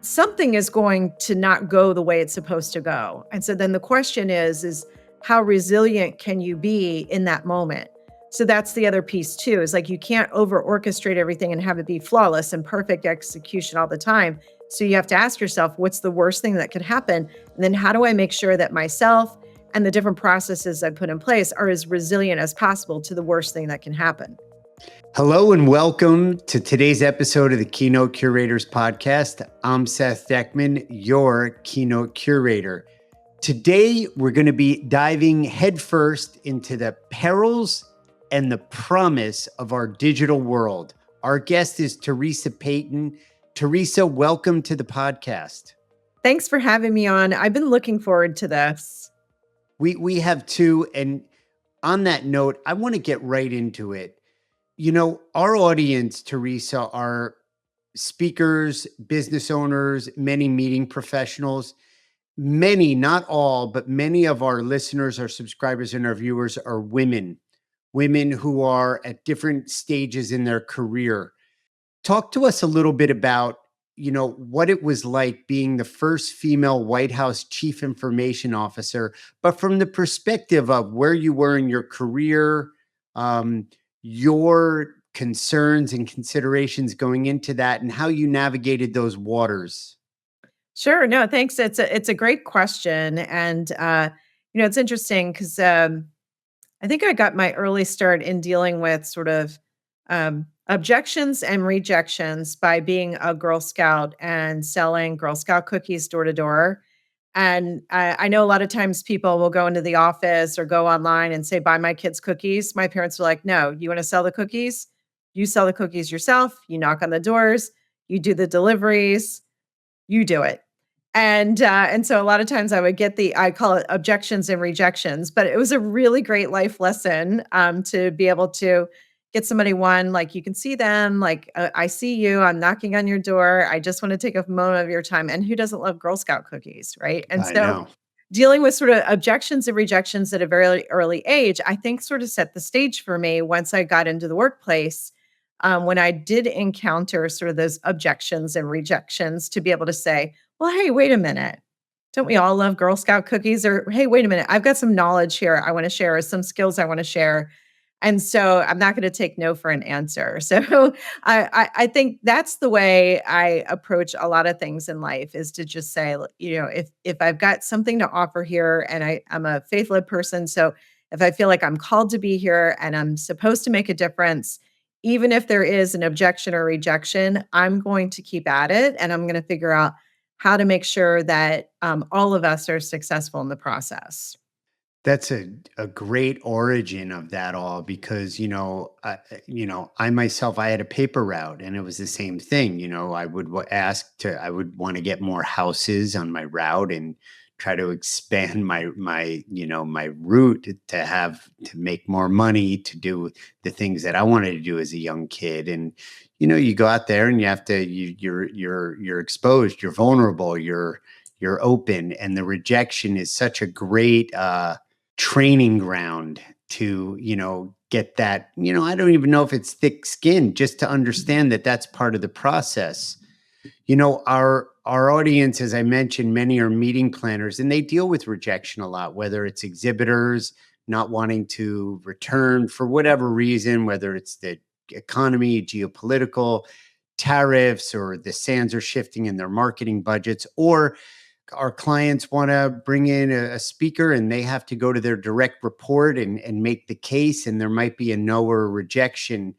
something is going to not go the way it's supposed to go. And so then the question is how resilient can you be in that moment? So that's the other piece too, is like you can't over orchestrate everything and have it be flawless and perfect execution all the time. So you have to ask yourself, what's the worst thing that could happen? And then how do I make sure that myself and the different processes I put in place are as resilient as possible to the worst thing that can happen? Hello and welcome to today's episode of the Keynote Curators Podcast. I'm Seth Deckman, your Keynote Curator. Today, we're going to be diving headfirst into the perils and the promise of our digital world. Our guest is Teresa Payton. Teresa, welcome to the podcast. Thanks for having me on. I've been looking forward to this. We have too. And on that note, I want to get right into it. You know, our audience, Teresa, are speakers, business owners, many meeting professionals. Many, not all, but many of our listeners, our subscribers, and our viewers are women who are at different stages in their career. Talk to us a little bit about, what it was like being the first female White House Chief Information Officer, but from the perspective of where you were in your career, your concerns and considerations going into that, and how you navigated those waters. Sure. No, thanks. It's a great question, and it's interesting because I think I got my early start in dealing with sort of objections and rejections by being a Girl Scout and selling Girl Scout cookies door to door. And I know a lot of times people will go into the office or go online and say, "Buy my kids cookies." My parents were like, "No, you want to sell the cookies? You sell the cookies yourself. You knock on the doors. You do the deliveries. You do it." And so a lot of times I would get I call it objections and rejections, but it was a really great life lesson, to be able to get somebody, one, like, you can see them, like, I see you, I'm knocking on your door, I just want to take a moment of your time. And who doesn't love Girl Scout cookies, right? And I so know. dealing with sort of objections and rejections at a very early age, I think sort of set the stage for me once I got into the workplace. When I did encounter sort of those objections and rejections, to be able to say, well, hey, wait a minute. Don't we all love Girl Scout cookies? Or, hey, wait a minute. I've got some knowledge here I want to share, or some skills I want to share. And so I'm not going to take no for an answer. So I think that's the way I approach a lot of things in life, is to just say, if I've got something to offer here, and I'm a faith-led person. So if I feel like I'm called to be here and I'm supposed to make a difference, even if there is an objection or rejection, I'm going to keep at it, and I'm going to figure out how to make sure that all of us are successful in the process. That's a great origin of that all because, I myself, I had a paper route and it was the same thing. I would I would want to get more houses on my route and try to expand my route to make more money to do the things that I wanted to do as a young kid. And, you go out there and you have to, you're exposed, you're vulnerable, you're open, and the rejection is such a great, training ground to get that. I don't even know if it's thick skin, just to understand that that's part of the process. Our audience, as I mentioned, many are meeting planners, and they deal with rejection a lot, whether it's exhibitors not wanting to return for whatever reason, whether it's the economy, geopolitical, tariffs, or the sands are shifting in their marketing budgets, or our clients want to bring in a speaker and they have to go to their direct report and make the case, and there might be a no or a rejection.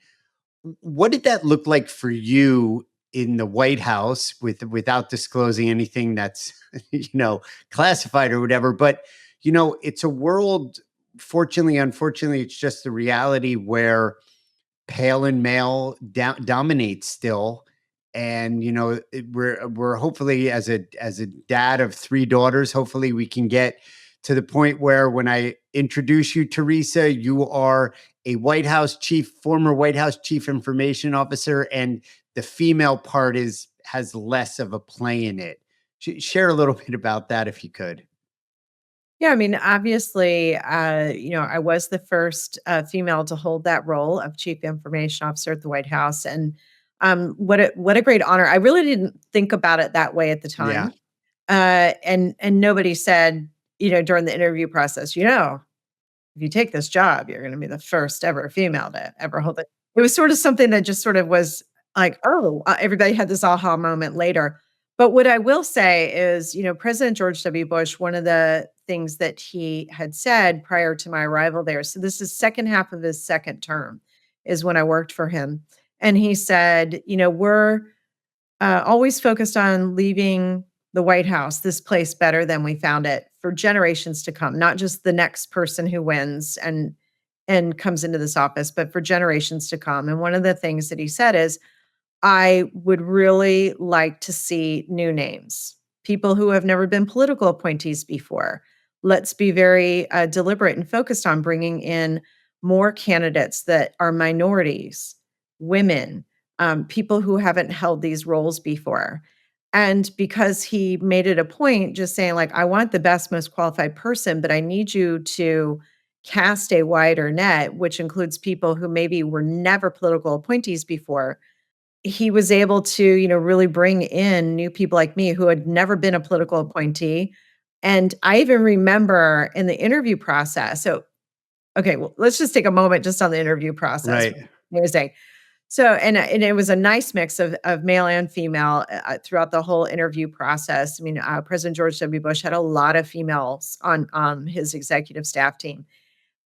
What did that look like for you in the White House, without disclosing anything that's classified or whatever? But it's a world, fortunately, unfortunately, it's just the reality where pale and male dominates still. And we're hopefully, as a dad of three daughters, hopefully we can get to the point where when I introduce you, Teresa, you are a former White House Chief Information Officer, and the female part has less of a play in it. Share a little bit about that if you could. Yeah, I mean, obviously, I was the first female to hold that role of chief information officer at the White House, and What a great honor. I really didn't think about it that way at the Yeah. time. And nobody said, during the interview process, if you take this job, you're going to be the first ever female to ever hold it. It was sort of something that just sort of was like, oh, everybody had this aha moment later. But what I will say is, President George W. Bush, one of the things that he had said prior to my arrival there, so this is second half of his second term, is when I worked for him. And he said, we're always focused on leaving the White House, this place better than we found it for generations to come, not just the next person who wins and comes into this office, but for generations to come. And one of the things that he said is, I would really like to see new names, people who have never been political appointees before. Let's be very deliberate and focused on bringing in more candidates that are minorities, women, people who haven't held these roles before. And because he made it a point, just saying, like, I want the best, most qualified person, but I need you to cast a wider net, which includes people who maybe were never political appointees before. He was able to, really bring in new people like me who had never been a political appointee. And I even remember in the interview process. So, okay, well, let's just take a moment just on the interview process. Right. Amazing. So, and it was a nice mix of male and female throughout the whole interview process. I mean, President George W. Bush had a lot of females on his executive staff team.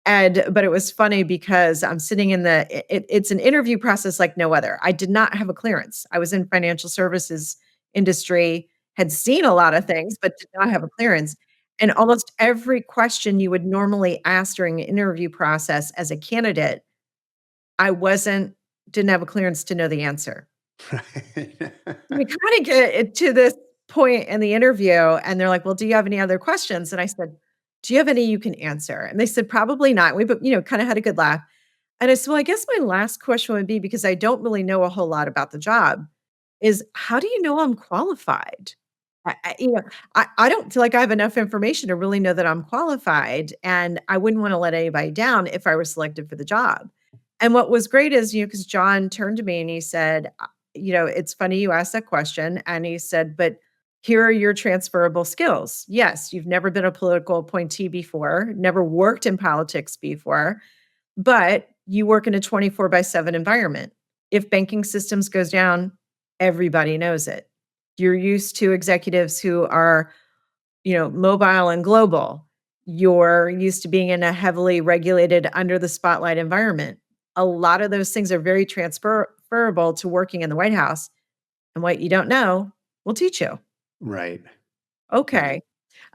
But it was funny because I'm sitting in it's an interview process like no other. I did not have a clearance. I was in financial services industry, had seen a lot of things, but did not have a clearance. And almost every question you would normally ask during an interview process as a candidate, I didn't have a clearance to know the answer. Right. We kinda get it to this point in the interview, and they're like, "Well, do you have any other questions?" And I said, "Do you have any you can answer?" And they said, "Probably not." We kinda had a good laugh. And I said, "Well, I guess my last question would be, because I don't really know a whole lot about the job, is how do you know I'm qualified?" I don't feel like I have enough information to really know that I'm qualified, and I wouldn't wanna let anybody down if I were selected for the job. And what was great is, because John turned to me and he said, "It's funny you asked that question." And he said, "But here are your transferable skills. Yes, you've never been a political appointee before, never worked in politics before, but you work in a 24 by 7 environment. If banking systems goes down, everybody knows it. You're used to executives who are, mobile and global. You're used to being in a heavily regulated under the spotlight environment. A lot of those things are very transferable to working in the White House. And what you don't know, we'll teach you." Right. Right. Okay.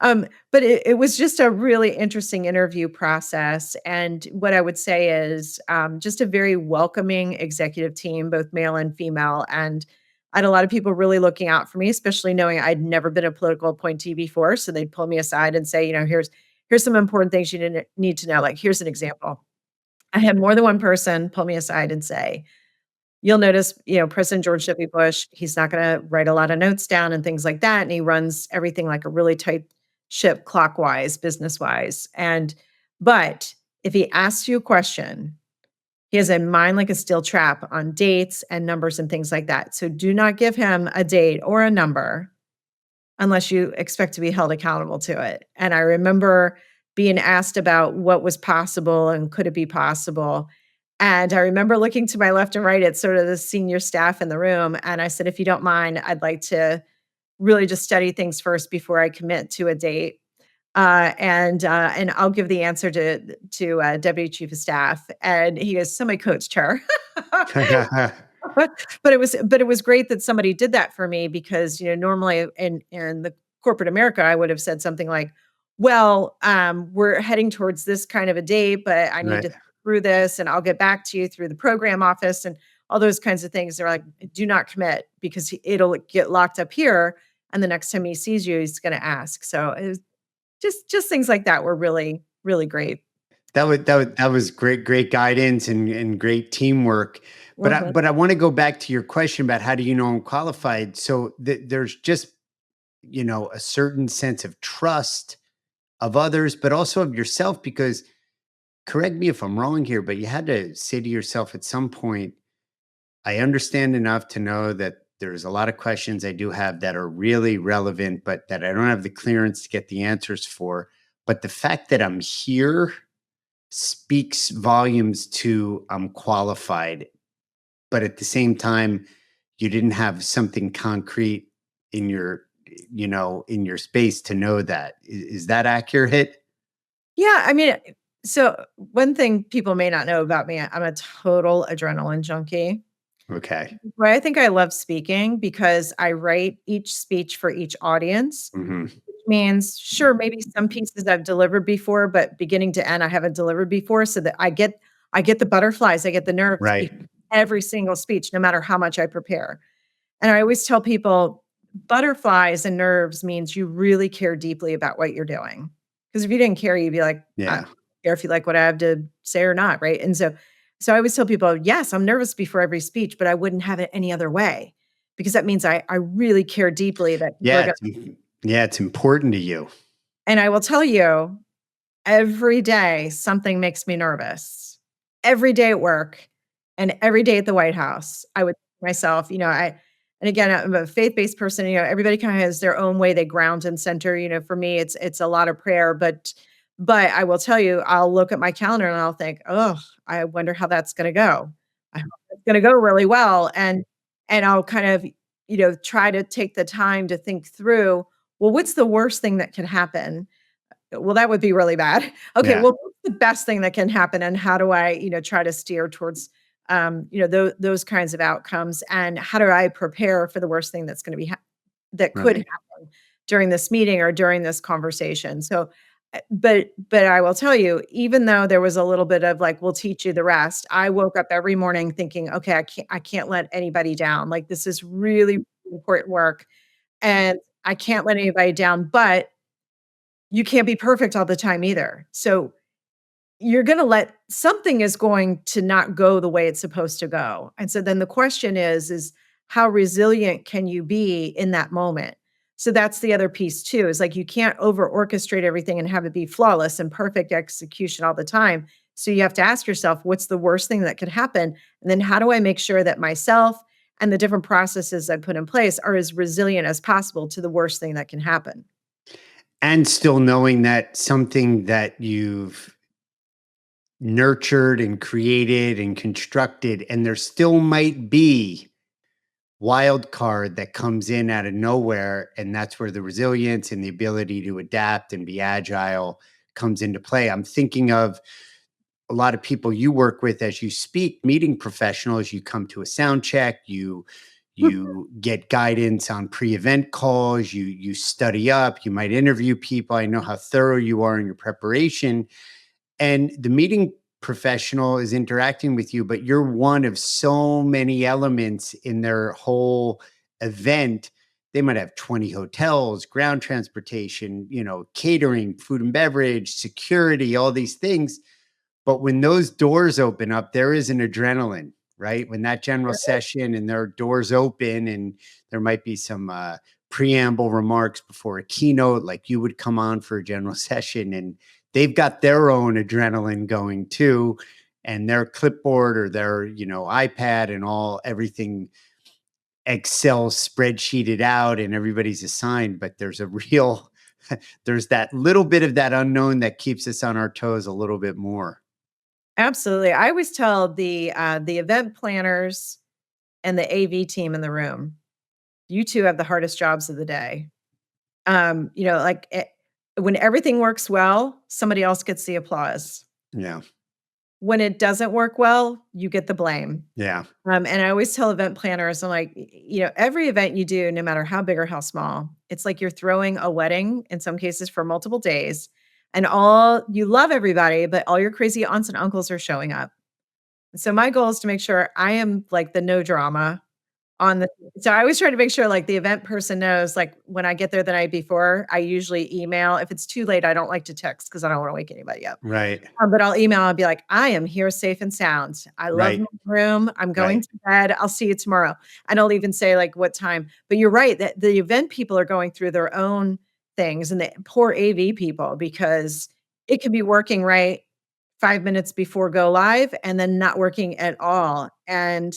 But it was just a really interesting interview process. And what I would say is, just a very welcoming executive team, both male and female. And I had a lot of people really looking out for me, especially knowing I'd never been a political appointee before. So they'd pull me aside and say, here's some important things you didn't need to know. Like, here's an example. I had more than one person pull me aside and say, "You'll notice, President George W. Bush, he's not gonna write a lot of notes down and things like that, and he runs everything like a really tight ship clockwise, business-wise, but if he asks you a question, he has a mind like a steel trap on dates and numbers and things like that. So do not give him a date or a number unless you expect to be held accountable to it." And I remember being asked about what was possible and could it be possible. And I remember looking to my left and right at sort of the senior staff in the room. And I said, "If you don't mind, I'd like to really just study things first before I commit to a date. And I'll give the answer to Deputy Chief of Staff." And he goes, "Somebody coached her." But it was great that somebody did that for me, because normally in the corporate America, I would have said something like, "Well, we're heading towards this kind of a date, but I need Right. to think through this, and I'll get back to you through the program office," and all those kinds of things. They're like, "Do not commit, because it'll get locked up here, and the next time he sees you, he's going to ask." So it was just things like that were really really great. That was great guidance and great teamwork. But I Mhm. but I wanna go back to your question about how do you know I'm qualified? So, there's just, a certain sense of trust of others, but also of yourself because correct me if I'm wrong here, but you had to say to yourself at some point, I understand enough to know that there's a lot of questions I do have that are really relevant, but that I don't have the clearance to get the answers for. But the fact that I'm here speaks volumes to I'm qualified. But at the same time, you didn't have something concrete in your, in your space to know that. Is that accurate? Yeah, I mean, so one thing people may not know about me, I'm a total adrenaline junkie. Okay. Why I think I love speaking because I write each speech for each audience. Hmm. Means, sure, maybe some pieces I've delivered before, but beginning to end, I haven't delivered before, so that I get the butterflies, I get the nerves Right. every single speech, no matter how much I prepare. And I always tell people, butterflies and nerves means you really care deeply about what you're doing. Because if you didn't care, you'd be like, I don't Yeah. care if you like what I have to say or not, right? And so I always tell people, yes, I'm nervous before every speech, but I wouldn't have it any other way because that means I really care deeply that people are Yeah. gonna. Yeah. It's important to you. And I will tell you, every day something makes me nervous. Every day at work and every day at the White House, I would think to myself, and again, I'm a faith-based person, everybody kind of has their own way they ground and center. For me, it's a lot of prayer, but I will tell you, I'll look at my calendar and I'll think, oh, I wonder how that's gonna go. I hope it's gonna go really well. And I'll kind of, try to take the time to think through, well, what's the worst thing that can happen? Well, that would be really bad. Okay, Yeah. well, what's the best thing that can happen, and how do I, try to steer towards, those kinds of outcomes, and how do I prepare for the worst thing that's gonna be that could Right. happen during this meeting or during this conversation? So, but I will tell you, even though there was a little bit of like, "We'll teach you the rest," I woke up every morning thinking, "Okay, I can't let anybody down. Like, this is really important work, and I can't let anybody down, but you can't be perfect all the time either." So you're gonna let something is going to not go the way it's supposed to go. And so then the question is how resilient can you be in that moment? So that's the other piece too, is like you can't over orchestrate everything and have it be flawless and perfect execution all the time. So you have to ask yourself, what's the worst thing that could happen? And then how do I make sure that myself and the different processes I put in place are as resilient as possible to the worst thing that can happen? And still knowing that something that you've nurtured and created and constructed, and there still might be wild card that comes in out of nowhere, and that's where the resilience and the ability to adapt and be agile comes into play. I'm thinking of a lot of people you work with as you speak, meeting professionals. You come to a sound check, you get guidance on pre-event calls, you study up, you might interview people. I know how thorough you are in your preparation, and the meeting professional is interacting with you, but you're one of so many elements in their whole event. They might have 20 hotels, ground transportation, catering, food and beverage, security, all these things. But when those doors open up, there is an adrenaline, right? When that general session and their doors open, and there might be some preamble remarks before a keynote, like you would come on for a general session, and they've got their own adrenaline going too, and their clipboard or their, iPad and everything Excel spreadsheeted out, and everybody's assigned. But there's a real, there's that little bit of that unknown that keeps us on our toes a little bit more. Absolutely. I always tell the event planners and the AV team in the room, you 2 have the hardest jobs of the day. When everything works well, somebody else gets the applause. Yeah. When it doesn't work well, you get the blame. Yeah. And I always tell event planners, I'm like, every event you do, no matter how big or how small, it's like you're throwing a wedding in some cases for multiple days, and all you love everybody, but all your crazy aunts and uncles are showing up. So my goal is to make sure I am like the no drama on the so I always try to make sure, like, the event person knows, like, when I get there the night before, I usually email. If it's too late, I don't like to text because I don't wanna wake anybody up. Right. But I'll email and be like, "I am here safe and sound. I love Right. my room. I'm going Right. to bed. I'll see you tomorrow." And I'll even say, like, what time. But you're right that the event people are going through their own things, and the poor AV people, because it could be working right 5 minutes before go live and then not working at all. And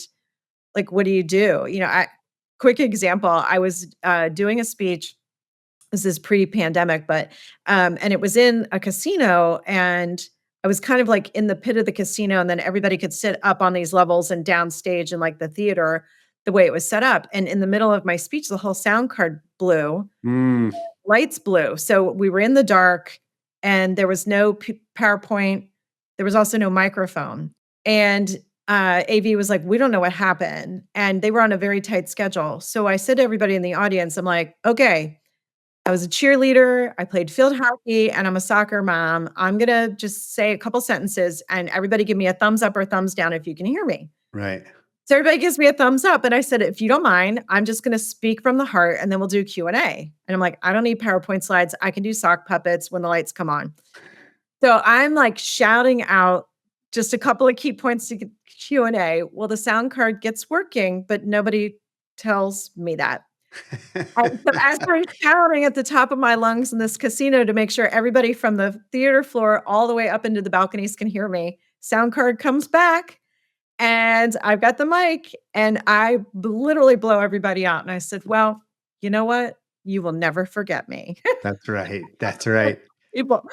like, what do you do? Quick example, I was doing a speech. This is pre-pandemic, but and it was in a casino, and I was kind of like in the pit of the casino, and then everybody could sit up on these levels and downstage in like the theater, the way it was set up. And in the middle of my speech, the whole sound card blew, Mm, lights blew. So we were in the dark, and there was no PowerPoint. There was also no microphone. And AV was like, "We don't know what happened." And they were on a very tight schedule. So I said to everybody in the audience, I'm like, "Okay, I was a cheerleader, I played field hockey, and I'm a soccer mom. I'm gonna just say a couple sentences, and everybody give me a thumbs up or thumbs down if you can hear me." right. So everybody gives me a thumbs up, and I said, "If you don't mind, I'm just gonna speak from the heart, and then we'll do Q&A." And I'm like, "I don't need PowerPoint slides. I can do sock puppets when the lights come on." So I'm, like, shouting out just a couple of key points to Q&A. Well, the sound card gets working, but nobody tells me that. So as we're shouting at the top of my lungs in this casino to make sure everybody from the theater floor all the way up into the balconies can hear me, sound card comes back, and I've got the mic, and I literally blow everybody out, and I said, "Well, you know what? You will never forget me." That's right. That's right. People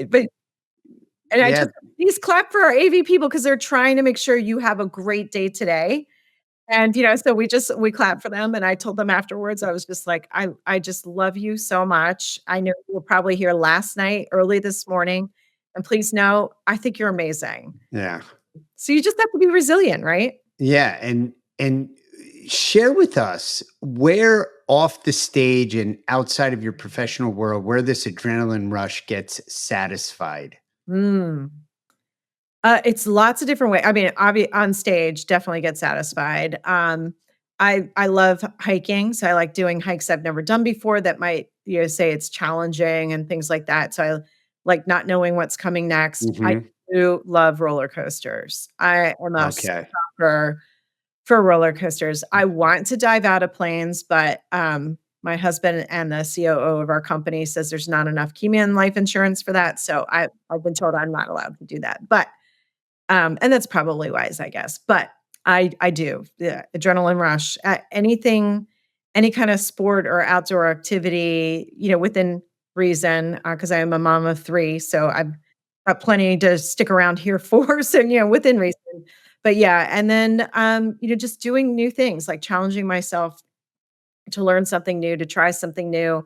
but and I Yeah. just please clap for our AV people because 'cause they're trying to make sure you have a great day today. And, so we clapped for them, and I told them afterwards, I was just like, "I just love you so much. I know you were probably here last night, early this morning, and please know, I think you're amazing." Yeah. So you just have to be resilient, right? Yeah, and share with us where off the stage and outside of your professional world where this adrenaline rush gets satisfied. Mm. It's lots of different way I mean, on stage, definitely get satisfied. I love hiking, so I like doing hikes I've never done before that might, say it's challenging and things like that, so I like not knowing what's coming next. I Mhm. do love roller coasters. I am a Okay. sucker for roller coasters. I want to dive out of planes, but, my husband and the COO of our company says there's not enough keyman life insurance for that, so I've been told I'm not allowed to do that, but and that's probably wise, I guess, but I do, the adrenaline rush, anything any kind of sport or outdoor activity, within reason, because I am a mom of 3, so I've got plenty to stick around here for, so, within reason. But yeah, and then, just doing new things, like challenging myself to learn something new, to try something new,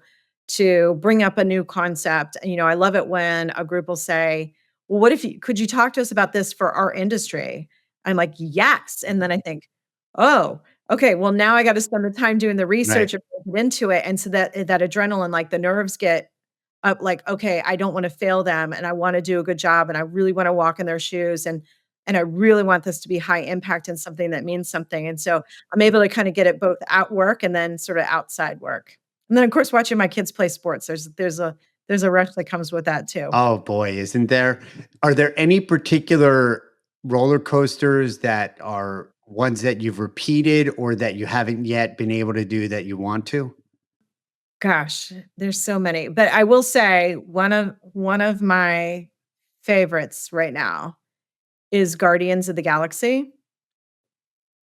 to bring up a new concept. I love it when a group will say, "Well, what if you could you talk to us about this for our industry?" I'm like, "Yes." And then I think, "Oh, okay, well, now I gotta spend the time doing the Right. research and get into it." And so that adrenaline, like the nerves get up, like, "Okay, I don't wanna fail them, and I wanna do a good job, and I really wanna walk in their shoes, and I really want this to be high impact and something that means something." And so I'm able to kinda get it both at work and then sorta outside work. And then, of course, watching my kids play sports, there's a rush that comes with that too. Oh boy, isn't there? Are there any particular roller coasters that are ones that you've repeated or that you haven't yet been able to do that you want to? Gosh, there's so many, but I will say one of my favorites right now is Guardians of the Galaxy.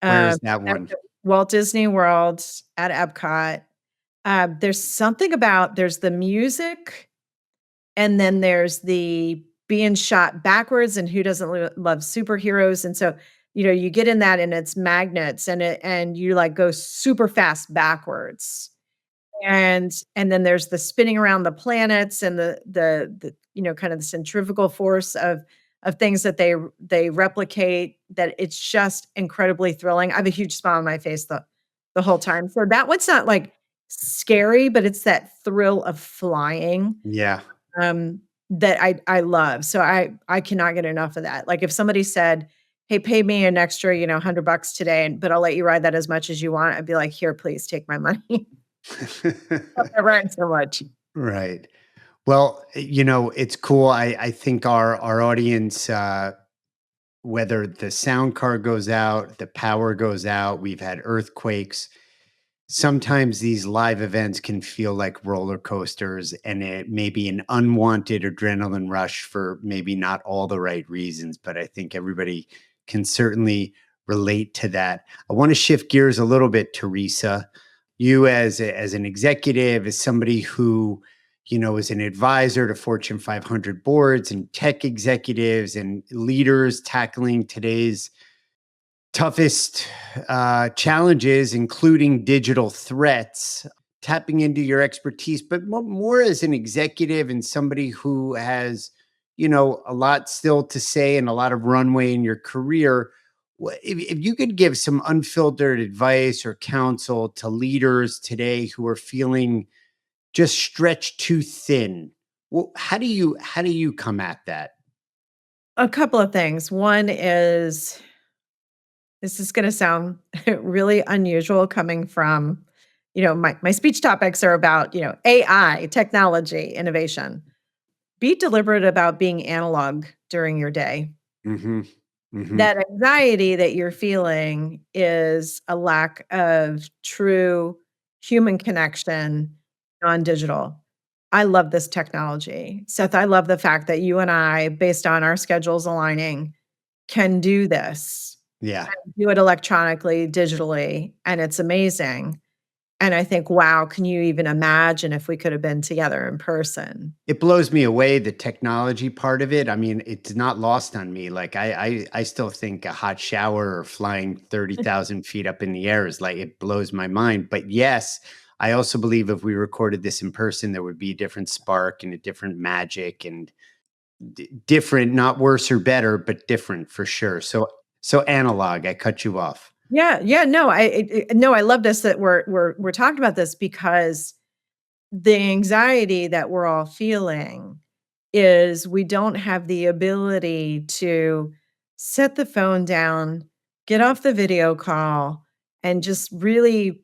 Where Um, is that at one? Walt Disney World at Epcot. There's something about there's the music, and then there's the being shot backwards, and who doesn't love superheroes? And so, you get in that and it's magnets and you like go super fast backwards. And then there's the spinning around the planets and the kind of the centrifugal force of things that they replicate, that it's just incredibly thrilling. I have a huge smile on my face the whole time. So that one's not like scary, but it's that thrill of flying, Yeah. um, that I love. So I cannot get enough of that. Like if somebody said, "Hey, pay me an extra, $100 today, but I'll let you ride that as much as you want." I'd be like, "Here, please take my money." I ride so much. Right. Well, it's cool. I think our audience, whether the sound card goes out, the power goes out, we've had earthquakes. Sometimes these live events can feel like roller coasters, and it may be an unwanted adrenaline rush for maybe not all the right reasons. But I think everybody can certainly relate to that. I want to shift gears a little bit, Teresa. You as an executive, as somebody who, is an advisor to Fortune 500 boards and tech executives and leaders tackling today's toughest challenges, including digital threats, tapping into your expertise, but more as an executive and somebody who has, a lot still to say and a lot of runway in your career. If you could give some unfiltered advice or counsel to leaders today who are feeling just stretched too thin, well, how do you come at that? A couple of things. One is this is gonna sound really unusual coming from, my speech topics are about, AI, technology, innovation. Be deliberate about being analog during your day. Hmm. Hmm. That anxiety that you're feeling is a lack of true human connection on digital. I love this technology. Seth, I love the fact that you and I, based on our schedules aligning, can do this, Yeah. do it electronically, digitally, and it's amazing. And I think, wow, can you even imagine if we could have been together in person? It blows me away, the technology part of it. I mean, it's not lost on me. Like I still think a hot shower or flying 30,000 feet up in the air is like it blows my mind. But yes, I also believe if we recorded this in person, there would be a different spark and a different magic and different, not worse or better, but different for sure. So analog, I cut you off. Yeah, yeah, no, no, I love this that we're talking about this because the anxiety that we're all feeling is we don't have the ability to set the phone down, get off the video call, and just really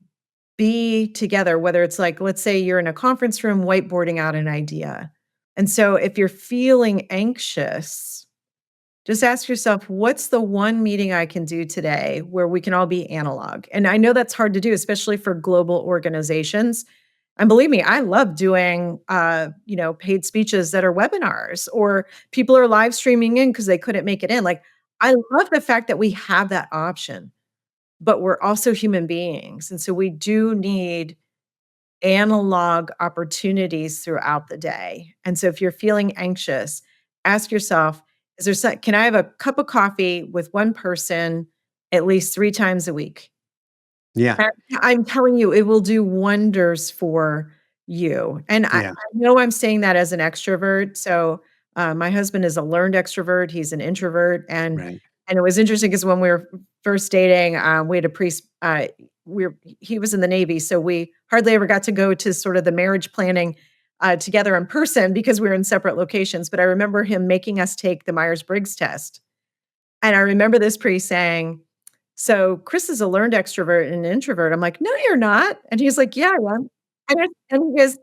be together, whether it's like, let's say you're in a conference room whiteboarding out an idea. And so if you're feeling anxious, just ask yourself, what's the one meeting I can do today where we can all be analog? And I know that's hard to do, especially for global organizations. And believe me, I love doing, paid speeches that are webinars or people are live streaming in because they couldn't make it in. Like, I love the fact that we have that option, but we're also human beings. And so we do need analog opportunities throughout the day. And so if you're feeling anxious, ask yourself, can I have a cup of coffee with one person at least 3 times a week? Yeah. I I'm telling you, it will do wonders for you. And I Yeah. know I'm saying that as an extrovert. So, my husband is a learned extrovert. He's an introvert, Right. and it was interesting because when we were first dating, we had a priest. He was in the Navy, so we hardly ever got to go to sort of the marriage planning together in person because we were in separate locations. But I remember him making us take the Myers Briggs test, and I remember this priest saying, "So Chris is a learned extrovert and an introvert." I'm like, "No, you're not." And he's like, "Yeah, I am." And he goes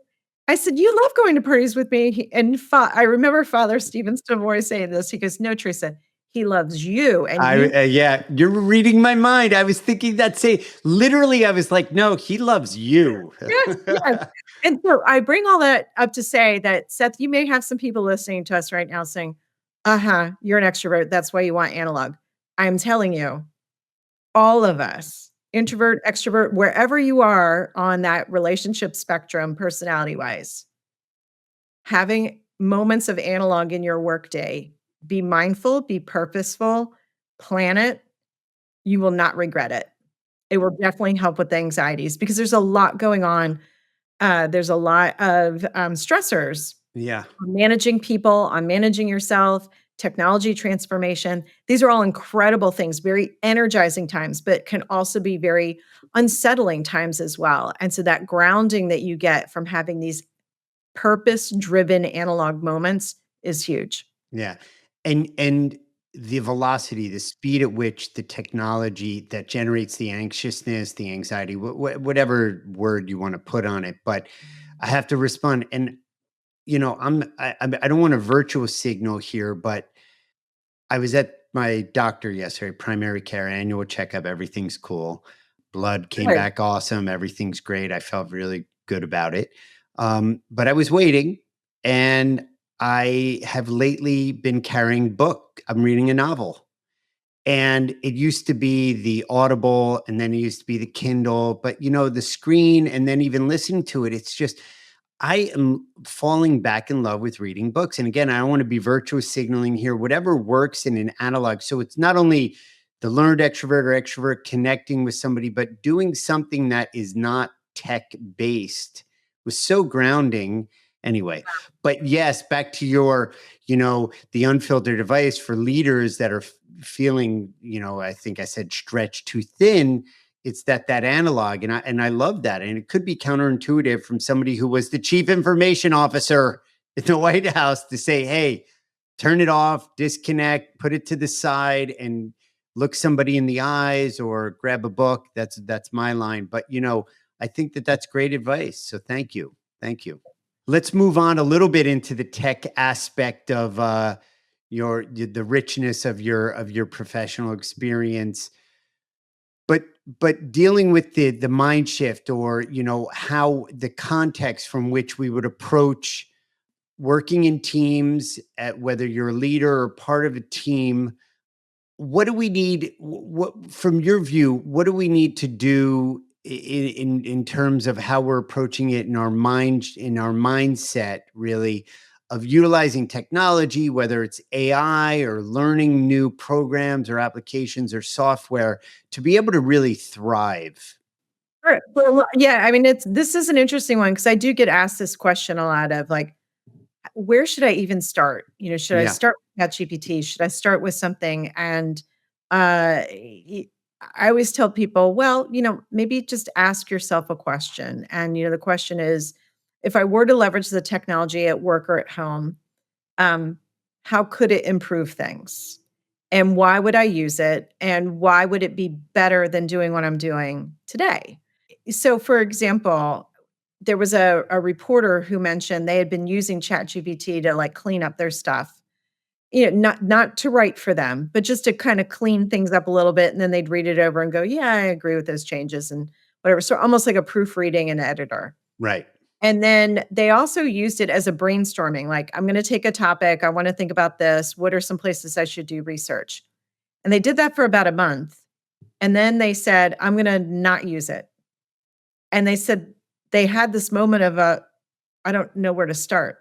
I said, "You love going to parties with me." I remember Father Stephen Savoy saying this. He goes, "No, Teresa, he loves you and you." Yeah, you're reading my mind. I was thinking that say literally, I was like, no, he loves you. Yes, yes. And so I bring all that up to say that, Seth, you may have some people listening to us right now saying, "Uh-huh, you're an extrovert. That's why you want analog." I'm telling you, all of us, introvert, extrovert, wherever you are on that relationship spectrum personality-wise, having moments of analog in your workday, be mindful, be purposeful, plan it, you will not regret it. It will definitely help with the anxieties because there's a lot going on. There's a lot of, stressors Yeah, on managing people, on managing yourself, technology transformation. These are all incredible things, very energizing times, but can also be very unsettling times as well. And so that grounding that you get from having these purpose-driven analog moments is huge. yeah. And the velocity, the speed at which the technology that generates the anxiousness, the anxiety, whatever word you want to put on it, but I have to respond. And I don't want a virtual signal here, but I was at my doctor yesterday, primary care, annual checkup. Everything's cool. Blood came Good. back awesome. Everything's great. I felt really good about it. But I was waiting, and I have lately been carrying book. I'm reading a novel, And it used to be the Audible, and then it used to be the Kindle, but, the screen and then even listening to it, it's just I am falling back in love with reading books. And again, I don't want to be virtuous signaling here, whatever works in an analog. So it's not only the learned extrovert or extrovert connecting with somebody, but doing something that is not tech based was so grounding. Anyway, but yes, back to your, the unfiltered advice for leaders that are feeling, I think I said stretched too thin. It's that analog, and I love that, and it could be counterintuitive from somebody who was the chief information officer in the White House to say, "Hey, turn it off, disconnect, put it to the side, and look somebody in the eyes, or grab a book." That's my line, but I think that's great advice. So thank you. Let's move on a little bit into the tech aspect of the richness of your professional experience, but dealing with the mind shift, or how the context from which we would approach working in teams, at whether you're a leader or part of a team. What do we need, what from your view, what do we need to do in terms of how we're approaching it in our mindset, really, of utilizing technology, whether it's AI or learning new programs or applications or software, to be able to really thrive? Sure. Well, yeah, I mean, this is an interesting one because I do get asked this question a lot of like, where should I even start? Should I Yeah. start with ChatGPT? Should I start with something? And I always tell people, well, maybe just ask yourself a question. And the question is, if I were to leverage the technology at work or at home, um, how could it improve things? And why would I use it? And why would it be better than doing what I'm doing today? So, for example, there was a reporter who mentioned they had been using ChatGPT to like clean up their stuff. Not to write for them, but just to kind of clean things up a little bit. And then they'd read it over and go, yeah, I agree with those changes and whatever. So almost like a proofreading and editor. Right. And then they also used it as a brainstorming, like, I'm going to take a topic. I want to think about this. What are some places I should do research? And they did that for about a month. And then they said, I'm going to not use it. And they said they had this moment of I don't know where to start.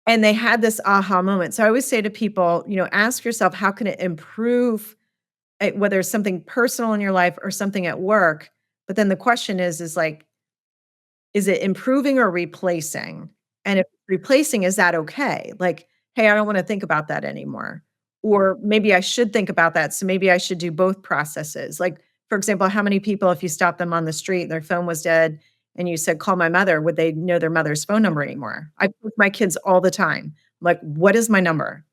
And they had this aha moment. So I always say to people, ask yourself, how can it improve, whether it's something personal in your life or something at work? But then the question is like, is it improving or replacing? And if replacing, is that okay? Like, hey, I don't want to think about that anymore. Or maybe I should think about that. So maybe I should do both processes. Like, for example, how many people, if you stopped them on the street and their phone was dead and you said, call my mother, would they know their mother's phone number anymore? I with my kids all the time. I'm like, what is my number?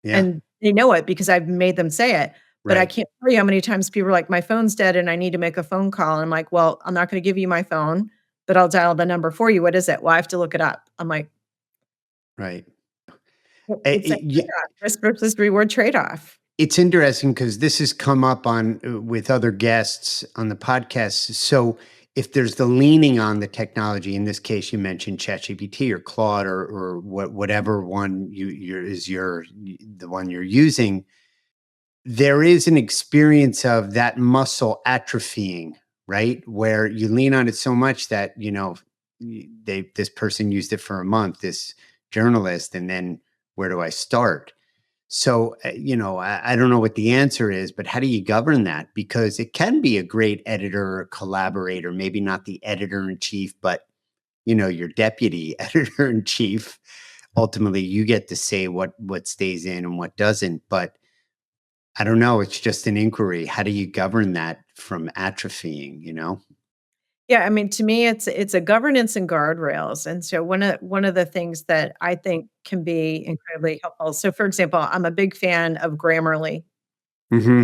Yeah. And they know it because I've made them say it. But I Right. can't tell you how many times people are like, my phone's dead and I need to make a phone call. And I'm like, well, I'm not going to give you my phone, but I'll dial the number for you. What is it? Well, I have to look it up. I'm like, Right. It's a trade-off, risk versus reward trade-off. It's interesting because this has come up on with other guests on the podcast. So if there's the leaning on the technology, in this case, you mentioned ChatGPT or Claude, or whatever one the one you're using, there is an experience of that muscle atrophying, right? Where you lean on it so much that this person used it for a month, this journalist, and then where do I start? So, I don't know what the answer is, but how do you govern that? Because it can be a great editor or collaborator, maybe not the editor in chief, but, your deputy editor in chief. Ultimately, you get to say what stays in and what doesn't. But I don't know. It's just an inquiry. How do you govern that from atrophying? Yeah, I mean, to me, it's a governance and guardrails. And so one of the things that I think can be incredibly helpful. So, for example, I'm a big fan of Grammarly. Hmm.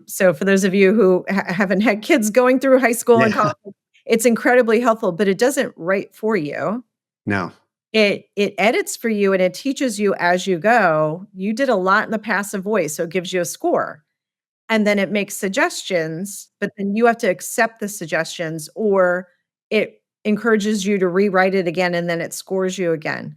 So, for those of you who haven't had kids going through high school and Yeah. college, it's incredibly helpful. But it doesn't write for you. No. It edits for you and it teaches you as you go. You did a lot in the passive voice, so it gives you a score. And then it makes suggestions, but then you have to accept the suggestions, or it encourages you to rewrite it again and then it scores you again.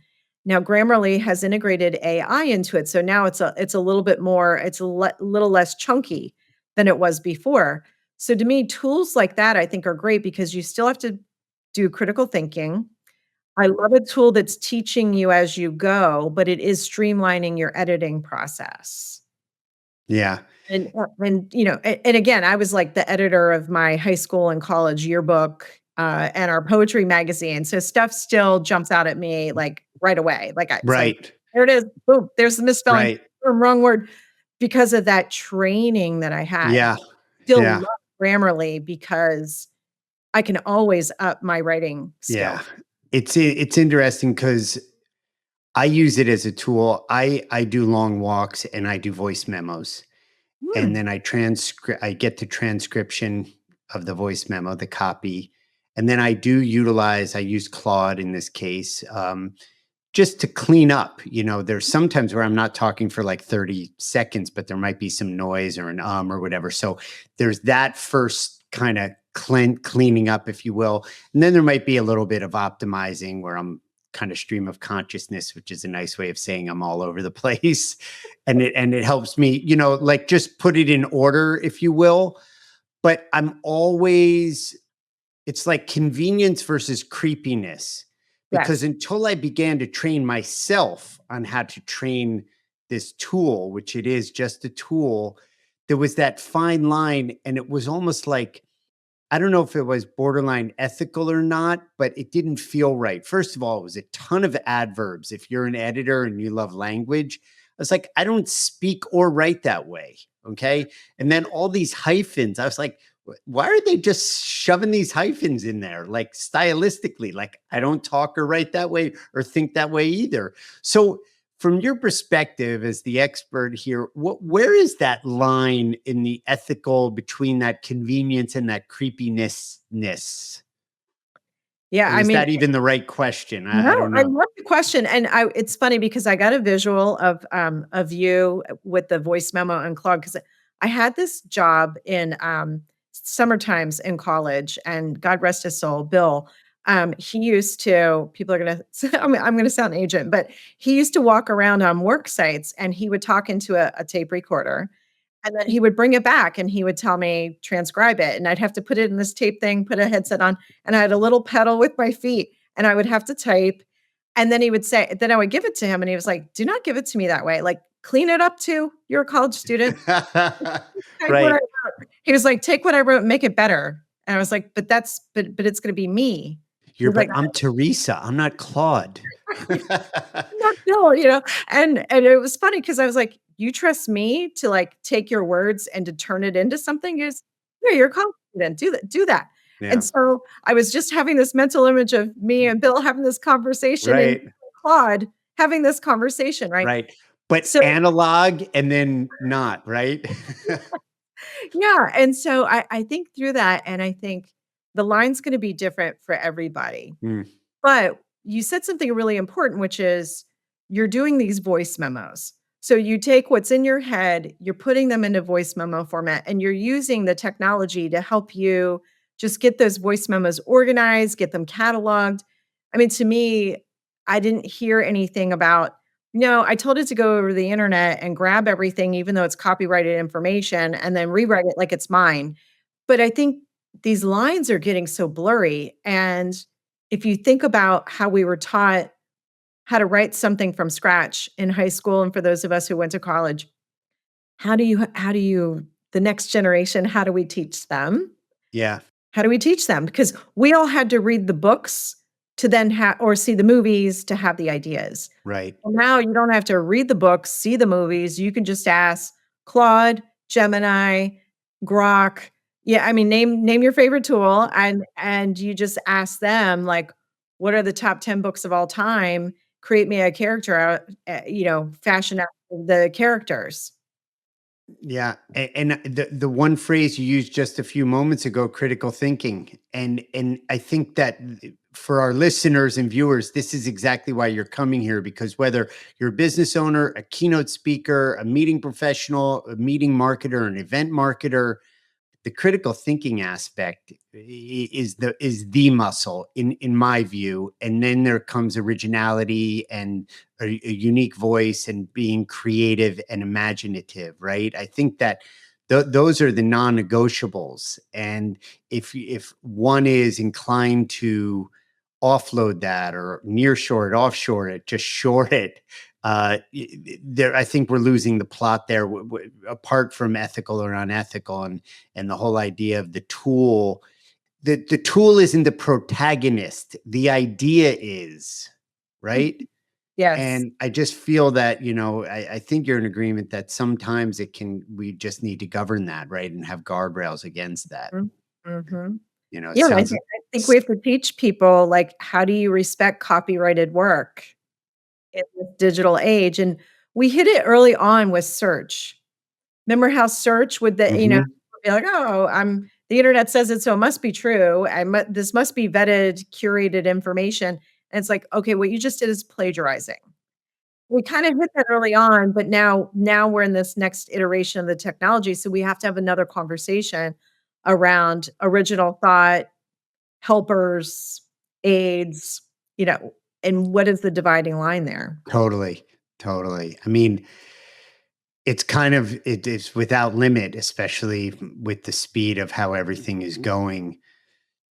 Now Grammarly has integrated AI into it, so now it's a little bit more, it's a little less chunky than it was before. So to me, tools like that I think are great because you still have to do critical thinking. I love a tool that's teaching you as you go, but it is streamlining your editing process. Yeah. And, and again, I was like the editor of my high school and college yearbook, and our poetry magazine, so stuff still jumps out at me, like, right away, like, it's like, Right. "There it is, boom, there's the misspelling, Right. boom, wrong word," because of that training that I had. Yeah. Still Yeah. love Grammarly because I can always up my writing Yeah. skills. It's interesting because I use it as a tool. I do long walks and I do voice memos. And Hmm, then I get the transcription of the voice memo, the copy. And then I use Claude in this case, just to clean up. There's sometimes where I'm not talking for like 30 seconds, but there might be some noise or an or whatever. So there's that first kind of cleaning up, if you will. And then there might be a little bit of optimizing where I'm kind of stream of consciousness, which is a nice way of saying I'm all over the place. And it helps me, like just put it in order, if you will. But it's like convenience versus creepiness, because yes, until I began to train myself on how to train this tool, which it is just a tool, there was that fine line. And it was almost like, I don't know if it was borderline ethical or not, but it didn't feel right. First of all, it was a ton of adverbs. If you're an editor and you love language, I was like, I don't speak or write that way. Okay. And then all these hyphens, I was like, why are they just shoving these hyphens in there? Like stylistically, like I don't talk or write that way or think that way either. So, from your perspective as the expert here, where is that line in the ethical between that convenience and that creepiness? yeah, Or I is mean, that even the right question? I no, don't I know. love the question, and it's funny because I got a visual of you with the voice memo and Claude because I had this job in, summer times in college, and God rest his soul, Bill, he used to people are gonna I'm gonna sound agent, but he used to walk around on work sites, and he would talk into a tape recorder, and then he would bring it back, and he would tell me, "Transcribe it," and I'd have to put it in this tape thing, put a headset on, and I had a little pedal with my feet, and I would have to type, and then he would say then I would give it to him, and he was like, "Do not give it to me that way, like, clean it up too. You're a college student. Type what I Right. wrote." He was like, "Take what I wrote and make it better." And I was like, "But it's gonna be me." He was like, I'm Teresa. I'm not Claude. not Bill, and it was funny because I was like, "You trust me to, like, take your words and to turn it into something?" He goes, "Yeah, you're confident, do that." Yeah. And so, I was just having this mental image of me and Bill having this conversation and Right. Claude having this conversation, right? Right. But So analog and then not, right? yeah, and so I think through that, and I think the line's gonna be different for everybody. Mm, But you said something really important, which is you're doing these voice memos. So you take what's in your head, you're putting them into voice memo format, and you're using the technology to help you just get those voice memos organized, get them cataloged. I mean, to me, I didn't hear anything about, no, I told it to go over the internet and grab everything, even though it's copyrighted information, and then rewrite it like it's mine. But I think these lines are getting so blurry. And if you think about how we were taught how to write something from scratch in high school, and for those of us who went to college, how do you the next generation, how do we teach them? yeah. How do we teach them? Because we all had to read the books to then have or see the movies to have the ideas. Right. Well, now you don't have to read the books, see the movies. You can just ask Claude, Gemini, Grok. Yeah, I mean, name your favorite tool, and you just ask them like, what are the top 10 books of all time? Create me a character out, fashion out the characters. Yeah, and the one phrase you used just a few moments ago, critical thinking, and I think that for our listeners and viewers, this is exactly why you're coming here, because whether you're a business owner, a keynote speaker, a meeting professional, a meeting marketer, an event marketer, the critical thinking aspect is the muscle in my view, and then there comes originality and a unique voice and being creative and imaginative, right? I think that those are the non-negotiables, and if one is inclined to offload that or nearshore it, offshore it, just short it, there, I think we're losing the plot there, apart from ethical or unethical, and the whole idea of the tool. The tool isn't the protagonist. The idea is, right? Yes. And I just feel that, I think you're in agreement that sometimes we just need to govern that, right? And have guardrails against that. Mm-hmm. It Yeah, and sounds, I think we have to teach people, like, how do you respect copyrighted work in this digital age? And we hit it early on with search. Remember how search would Mhm. be like, "Oh, the internet says it, so it must be true. This must be vetted, curated information." And it's like, "Okay, what you just did is plagiarizing." We kinda hit that early on, but now we're in this next iteration of the technology, so we have to have another conversation around original thought, helpers, aids, and what is the dividing line there? Totally, totally. I mean, it is without limit, especially with the speed of how everything is going.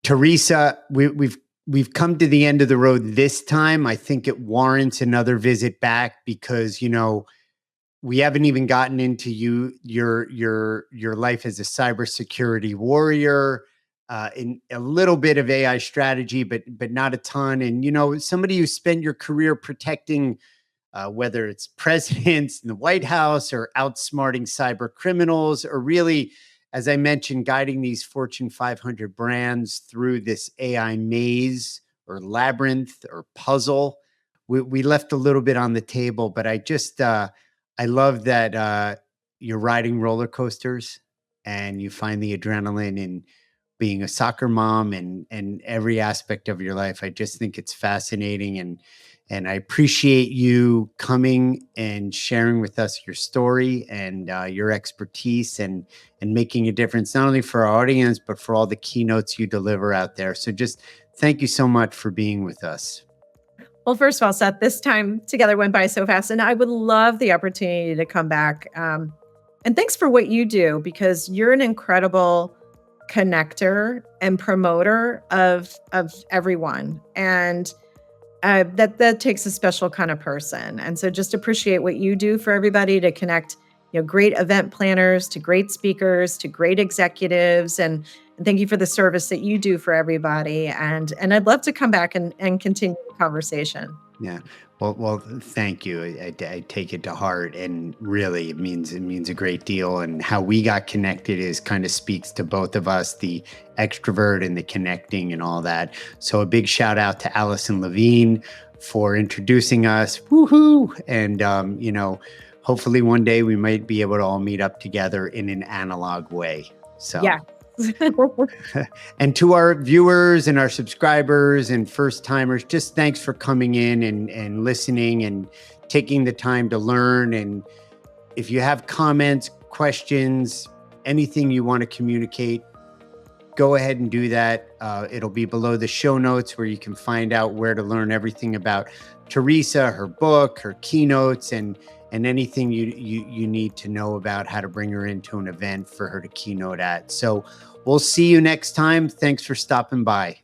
Teresa, we've come to the end of the road this time. I think it warrants another visit back because we haven't even gotten into your life as a cybersecurity warrior, in a little bit of AI strategy, but not a ton. And somebody who spent your career protecting, whether it's presidents in the White House or outsmarting cyber criminals, or really, as I mentioned, guiding these Fortune 500 brands through this AI maze or labyrinth or puzzle. We left a little bit on the table, but I love that you're riding roller coasters and you find the adrenaline in being a soccer mom and every aspect of your life. I just think it's fascinating, and I appreciate you coming and sharing with us your story and your expertise and making a difference not only for our audience but for all the keynotes you deliver out there. So just thank you so much for being with us. Well, first of all, Seth, this time together went by so fast, and I would love the opportunity to come back. And thanks for what you do because you're an incredible connector and promoter of everyone, and that takes a special kind of person. And so, just appreciate what you do for everybody to connect. Great event planners to great speakers to great executives, and thank you for the service that you do for everybody. And I'd love to come back and continue the conversation. Yeah. Well, thank you. I take it to heart, and really, it means a great deal. And how we got connected is kind of speaks to both of us, the extrovert and the connecting and all that. So a big shout out to Allison Levine for introducing us. Woohoo! And hopefully one day we might be able to all meet up together in an analog way. So. Yeah. And to our viewers and our subscribers and first timers, just thanks for coming in and listening and taking the time to learn. And if you have comments, questions, anything you want to communicate, go ahead and do that. It'll be below the show notes where you can find out where to learn everything about Teresa, her book, her keynotes, and anything you need to know about how to bring her into an event for her to keynote at. So we'll see you next time. Thanks for stopping by.